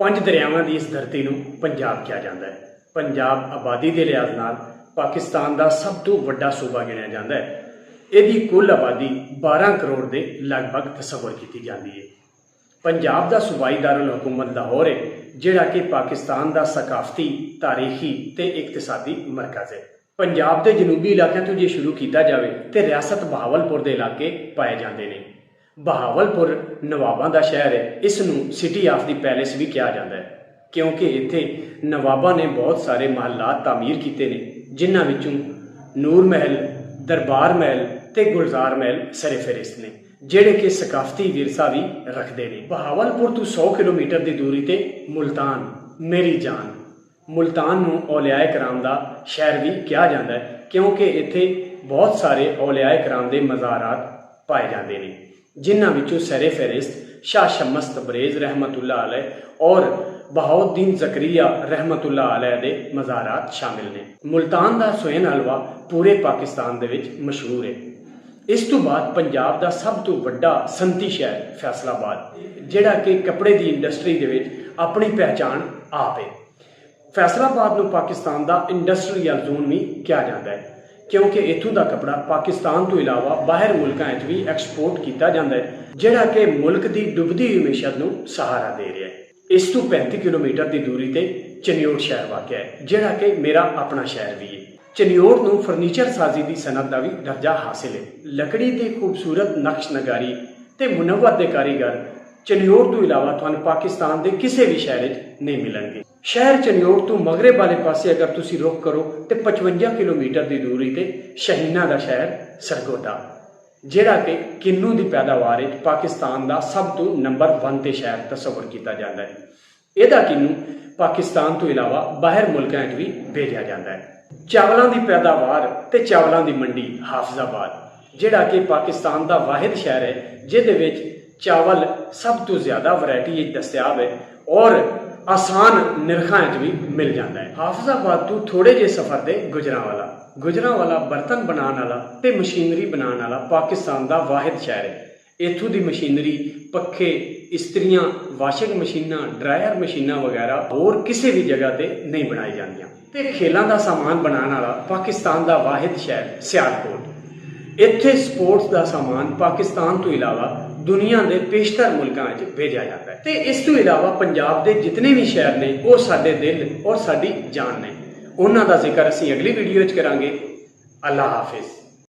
पंज दरियावां की इस धरती नूं पंजाब कहा जाता है। पंजाब आबादी के लिहाज नाल पाकिस्तान का सब तो वड्डा सूबा गिणिया जाता है। इसकी कुल आबादी 12 करोड़ के लगभग तस्वर की जाती है। पंजाब का सूबाई दारुल हुकूमत लाहौर है, जिहड़ा कि पाकिस्तान का सकाफती, तारीखी ते इकतसादी मरकज़ है। पंजाब के जनूबी इलाकों तो जे शुरू किया जाए तो रियासत बहावलपुर के इलाके पाए जाते हैं। बहावलपुर नवाबों का शहर है। इसनूं सिटी ऑफ द पैलेस भी कहा जाता है, क्योंकि इत्थे नवाबों ने बहुत सारे महलात तामीर किए हैं, जिन्हां विचों नूर महल, दरबार महल ते गुलजार महल सरे फहरिस्त ने, जिहड़े कि सकाफती विरसा भी रखते हैं। बहावलपुर तो 100 किलोमीटर की दूरी ते मुल्तान मेरी जान, मुल्तान नूं औलियाए कराम का शहर भी कहा जाता है, क्योंकि इत्थे बहुत सारे औलियाए कराम के मज़ारात पाए जाते हैं, जिन्हां विचों सरे फहरिस्त शाह शम्स तबरेज़ रहमतुल्लाह अलैह और बहाउद्दीन ज़करिया रहमतुल्लाह अलैह दे मज़ारात शामिल ने। मुल्तान का सोहन हलवा पूरे पाकिस्तान दे विच मशहूर है। इस तो बाद पंजाब का सब तो वड्डा सनती शहर फैसलाबाद, जिहड़ा कि कपड़े की इंडस्ट्री दे विच अपनी पहचान आप है। फैसलाबाद नूं पाकिस्तान का इंडस्ट्रीयल जोन भी कहा जाता है, क्योंकि इत्थों का कपड़ा पाकिस्तान तो इलावा बाहर मुल्कां भी एक्सपोर्ट किया जाता है, जिहड़ा कि मुल्क की डुबदी हुई मैशत नूं सहारा दे रहा है। इस तो 35 किलोमीटर की दूरी ते चनियोट शहर वाक़ है, जिहड़ा कि मेरा अपना शहर भी है। चनियोट नूं फर्नीचर साजी की सनत का भी दर्जा हासिल है। लकड़ी के खूबसूरत नक्श नगारी ते मुनव्वर दे कारीगर चनियोट तो इलावा तुहानूं पाकिस्तान के किसी भी शहर नहीं मिलणगे। शहर चनियोट तो मगरब वाले पासे अगर तुसी रुख करो तो 55 किलोमीटर की दूरी ते शहीना का शहर सरगोदा, जिहड़ा कि किन्नू की पैदावार पाकिस्तान का सब तो नंबर 1 ते शहर तस्वर किया जाता है। यदा किन्नू पाकिस्तान तो इलावा बाहर मुल्कों भी भेजा जाता है। चावलों की पैदावार ते चावलों की मंडी हाफिजाबाद, जिहड़ा कि पाकिस्तान का वाहिद शहर है जिहदे विच चावल सब तो ज़्यादा वैरायटी दस्तियाब है और आसान निरखां भी मिल जाता है। हाफिजाबाद तो थोड़े जे सफर से गुजरांवाला बर्तन बनाने वाला ते मशीनरी बनाने वाला पाकिस्तान का वाहिद शहर है। इत्थों की मशीनरी पखे, इस्त्रियां, वाशिंग मशीनां, ड्रायर मशीनां वगैरह और किसी भी जगह पर नहीं बनाई जांदियां। ते खेलों का सामान बनाने वाला पाकिस्तान का वाहिद शहर सियालकोट। इत्थे स्पोर्ट्स का सामान पाकिस्तान तो इलावा दुनिया के पेशतर मुल्कों में भेजा जाता है। ते इस तो इलावा पंजाब के जितने भी शहर ने वो साडे दिल और साडी जान ने। उन्हां दा जिक्र असीं अगली वीडियो च करांगे। अल्लाह हाफिज़।